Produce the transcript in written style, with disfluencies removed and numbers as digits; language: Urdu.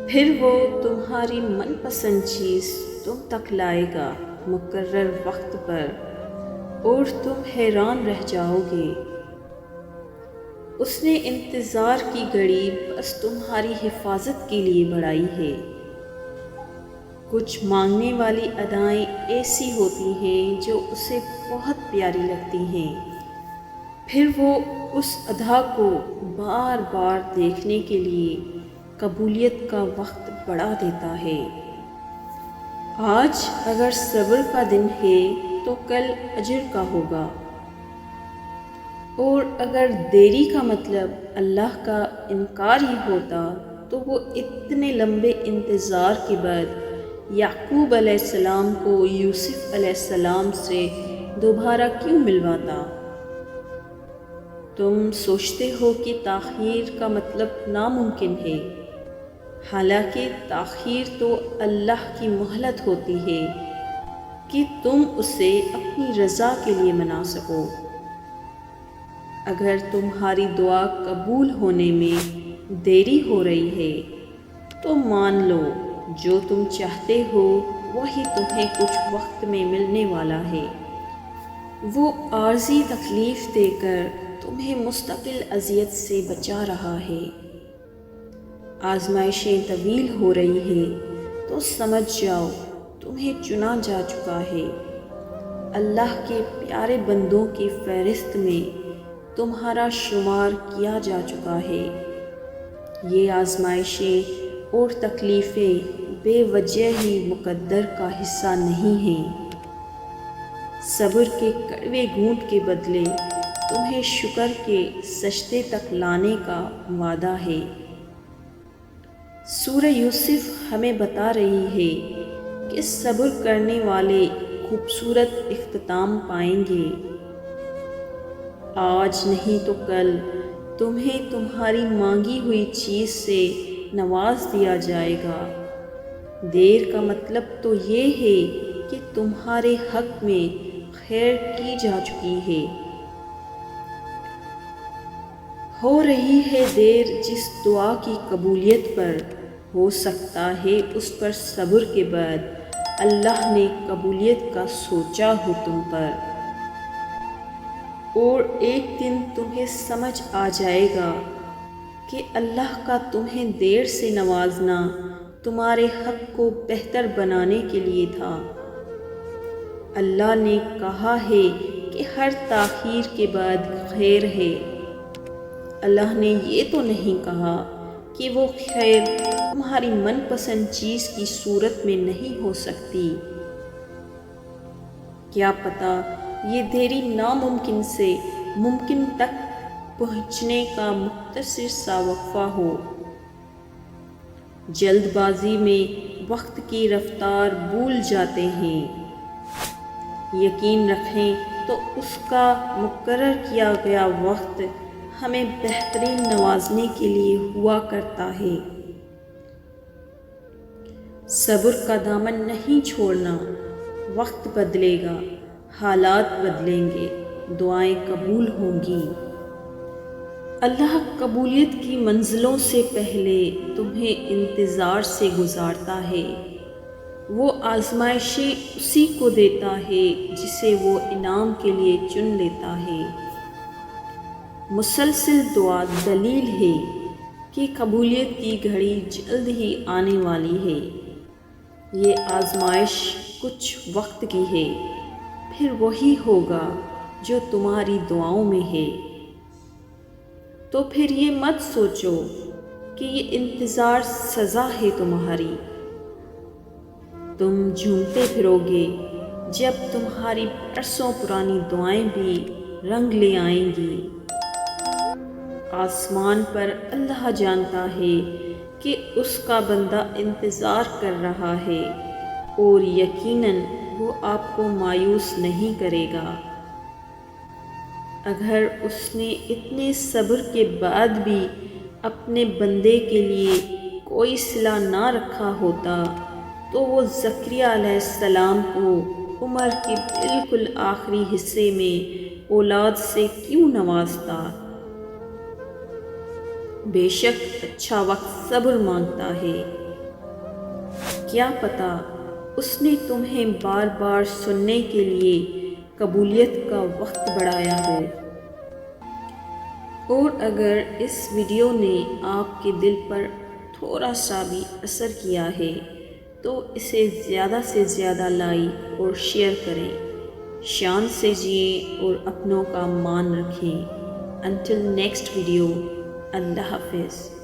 پھر وہ تمہاری من پسند چیز تم تک لائے گا مقرر وقت پر، اور تم حیران رہ جاؤ گے۔ اس نے انتظار کی گھڑی بس تمہاری حفاظت کے لیے بڑھائی ہے۔ کچھ مانگنے والی ادائیں ایسی ہوتی ہیں جو اسے بہت پیاری لگتی ہیں، پھر وہ اس ادا کو بار بار دیکھنے کے لیے قبولیت کا وقت بڑھا دیتا ہے۔ آج اگر صبر کا دن ہے تو کل اجر کا ہوگا، اور اگر دیری کا مطلب اللہ کا انکار ہی ہوتا تو وہ اتنے لمبے انتظار کے بعد یعقوب علیہ السلام کو یوسف علیہ السلام سے دوبارہ کیوں ملواتا؟ تم سوچتے ہو کہ تاخیر کا مطلب ناممکن ہے، حالانکہ تاخیر تو اللہ کی مہلت ہوتی ہے کہ تم اسے اپنی رضا کے لیے منا سکو۔ اگر تمہاری دعا قبول ہونے میں دیری ہو رہی ہے تو مان لو جو تم چاہتے ہو وہی تمہیں کچھ وقت میں ملنے والا ہے۔ وہ عارضی تکلیف دے کر تمہیں مستقل اذیت سے بچا رہا ہے۔ آزمائشیں طویل ہو رہی ہیں تو سمجھ جاؤ تمہیں چنا جا چکا ہے۔ اللہ کے پیارے بندوں کی فہرست میں تمہارا شمار کیا جا چکا ہے۔ یہ آزمائشیں اور تکلیفیں بے وجہ ہی مقدر کا حصہ نہیں ہیں۔ صبر کے کڑوے گھونٹ کے بدلے تمہیں شکر کے سجدے تک لانے کا وعدہ ہے۔ سورہ یوسف ہمیں بتا رہی ہے کہ صبر کرنے والے خوبصورت اختتام پائیں گے۔ آج نہیں تو کل تمہیں تمہاری مانگی ہوئی چیز سے نواز دیا جائے گا۔ دیر کا مطلب تو یہ ہے کہ تمہارے حق میں خیر کی جا چکی ہے۔ ہو رہی ہے دیر جس دعا کی قبولیت پر، ہو سکتا ہے اس پر صبر کے بعد اللہ نے قبولیت کا سوچا ہو تم پر، اور ایک دن تمہیں سمجھ آ جائے گا کہ اللہ کا تمہیں دیر سے نوازنا تمہارے حق کو بہتر بنانے کے لیے تھا۔ اللہ نے کہا ہے کہ ہر تاخیر کے بعد خیر ہے۔ اللہ نے یہ تو نہیں کہا کہ وہ خیر تمہاری من پسند چیز کی صورت میں نہیں ہو سکتی۔ کیا پتہ یہ دیری ناممکن سے ممکن تک پہنچنے کا مختصر سا وقفہ ہو۔ جلد بازی میں وقت کی رفتار بھول جاتے ہیں، یقین رکھیں تو اس کا مقرر کیا گیا وقت ہمیں بہترین نوازنے کے لیے ہوا کرتا ہے۔ صبر کا دامن نہیں چھوڑنا، وقت بدلے گا، حالات بدلیں گے، دعائیں قبول ہوں گی۔ اللہ قبولیت کی منزلوں سے پہلے تمہیں انتظار سے گزارتا ہے۔ وہ آزمائشیں اسی کو دیتا ہے جسے وہ انعام کے لیے چن لیتا ہے۔ مسلسل دعا دلیل ہے کہ قبولیت کی گھڑی جلد ہی آنے والی ہے۔ یہ آزمائش کچھ وقت کی ہے، پھر وہی ہوگا جو تمہاری دعاؤں میں ہے۔ تو پھر یہ مت سوچو کہ یہ انتظار سزا ہے تمہاری۔ تم جھومتے پھرو گے جب تمہاری برسوں پرانی دعائیں بھی رنگ لے آئیں گی۔ آسمان پر اللہ جانتا ہے کہ اس کا بندہ انتظار کر رہا ہے، اور یقیناً وہ آپ کو مایوس نہیں کرے گا۔ اگر اس نے اتنے صبر کے بعد بھی اپنے بندے کے لیے کوئی صلہ نہ رکھا ہوتا تو وہ زکریہ علیہ السلام کو عمر کے بالکل آخری حصے میں اولاد سے کیوں نوازتا؟ بے شک اچھا وقت صبر مانگتا ہے۔ کیا پتہ اس نے تمہیں بار بار سننے کے لیے قبولیت کا وقت بڑھایا ہو۔ اور اگر اس ویڈیو نے آپ کے دل پر تھوڑا سا بھی اثر کیا ہے تو اسے زیادہ سے زیادہ لائک اور شیئر کریں۔ شان سے جئیں اور اپنوں کا مان رکھیں۔ انٹل نیکسٹ ویڈیو، اللہ حافظ۔